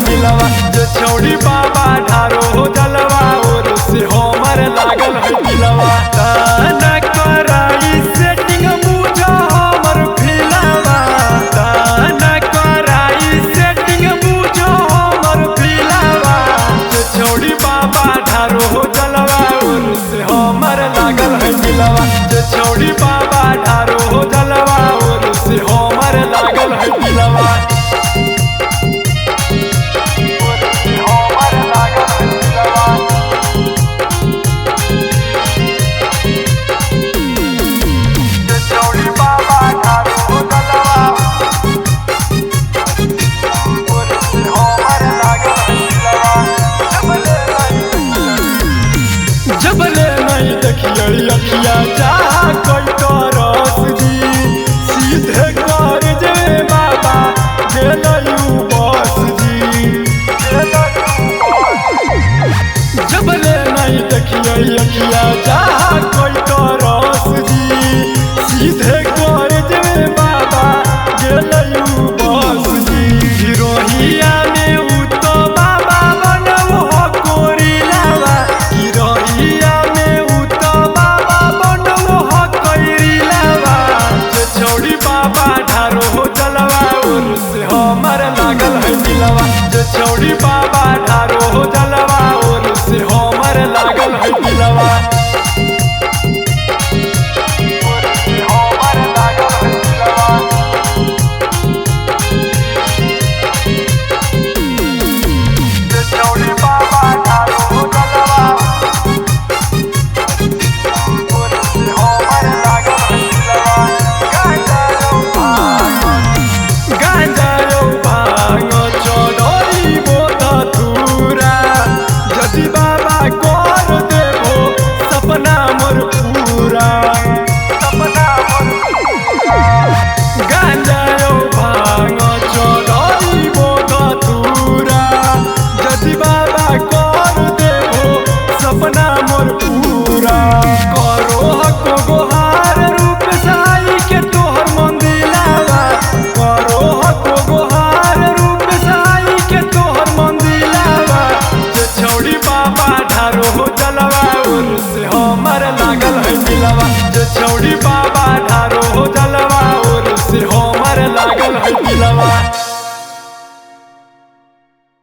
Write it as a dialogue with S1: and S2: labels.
S1: छौड़ी बाबा ढारो जलवा और से हमर लागल है दिलवा ताना कराई सेटिंग बुझा हमर फिलवा ताना कराई सेटिंग बुझा हमर फिलवा छौड़ी बाबा ढारो जलवा और से हमर लागल है दिलवा छौड़ी बाबा ढारो जलवा और से हमर लागल है दिलवा जबले नहीं देखिए अखिया जा कोई तरस जी सीधे कर जे बाबा गेलयू बस जी जबले नहीं देखिए अखिया जा कोई तरस जी सीधे कर जे बाबा गेलयू बस जी रोहिया में उतो बाबा बनऊ हो कोरी लावा हमर लागल है दिलवा छौड़ी बाबा ढारो जलवा और से हमर लागल है दिलवा सपना मोर पूरा।